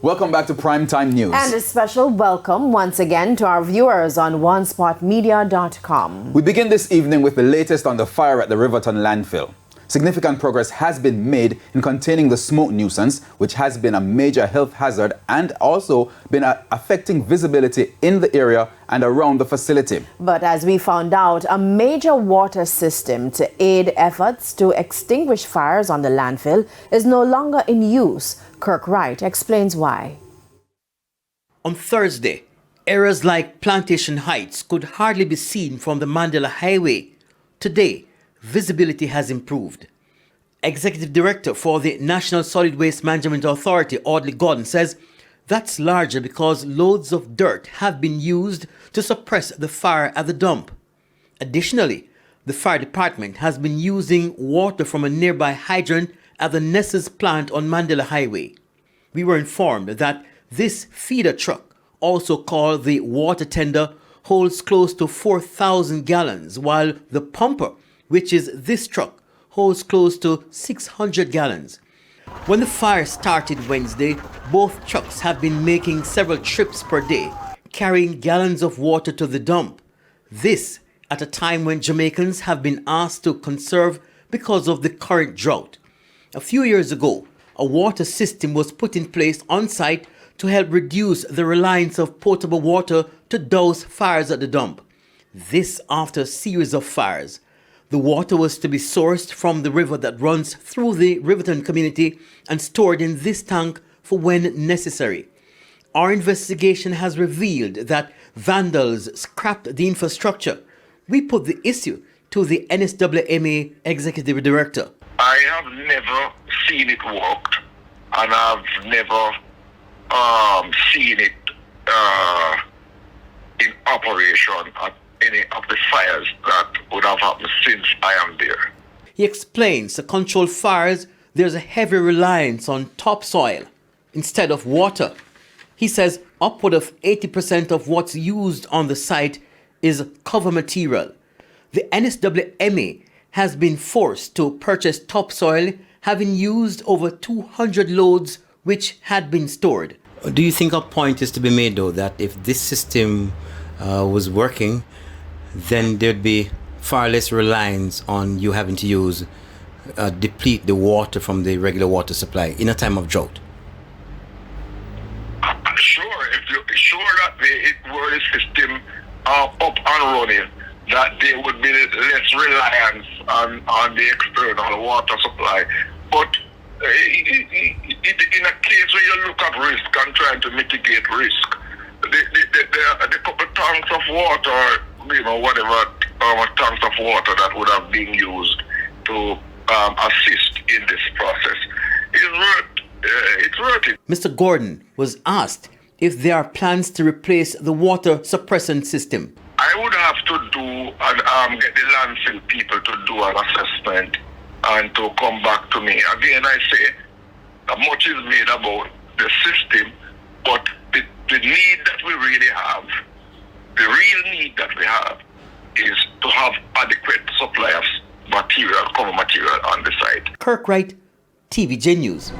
Welcome back to Primetime News. And a special welcome once again to our viewers on onespotmedia.com. We begin this evening with the latest on the fire at the Riverton landfill. Significant progress has been made in containing the smoke nuisance, which has been a major health hazard and also been affecting visibility in the area and around the facility. But as we found out, a major water system to aid efforts to extinguish fires on the landfill is no longer in use. Kirk Wright explains why. On Thursday, areas like Plantation Heights could hardly be seen from the Mandela Highway. Today, visibility has improved. Executive Director for the National Solid Waste Management Authority, Audley Gordon, says that's largely because loads of dirt have been used to suppress the fire at the dump. Additionally, the fire department has been using water from a nearby hydrant at the Nessus plant on Mandela Highway. We were informed that this feeder truck, also called the water tender, holds close to 4,000 gallons, while the pumper, which is this truck, holds close to 600 gallons. When the fire started Wednesday, both trucks have been making several trips per day, carrying gallons of water to the dump. This at a time when Jamaicans have been asked to conserve because of the current drought. A few years ago, a water system was put in place on site to help reduce the reliance of potable water to douse fires at the dump. This after a series of fires. The water was to be sourced from the river that runs through the Riverton community and stored in this tank for when necessary. Our investigation has revealed that vandals scrapped the infrastructure. We put the issue to the NSWMA Executive Director. I have never seen it worked, and I've never seen it in operation at any of the fires that would have happened since I am there. He explains to control fires, there's a heavy reliance on topsoil instead of water. He says upward of 80% of what's used on the site is cover material. The NSWMA has been forced to purchase topsoil, having used over 200 loads which had been stored. Do you think a point is to be made, though, that if this system was working, then there'd be far less reliance on you having to use, deplete the water from the regular water supply in a time of drought? Sure, if you're sure that were the system up and running, that there would be less reliance on the external water supply. But in a case where you look at risk and trying to mitigate risk, the couple tanks of water, whatever tanks of water that would have been used to assist in this process it's worth it. Mr. Gordon was asked if there are plans to replace the water suppressant system. I would have to do and get the landfill people to do an assessment and to come back to me. Again, I say much is made about the system, but the need that we really have, the real need that we have, is to have adequate supply of material, cover material on the site. Kirk Wright, TVJ News.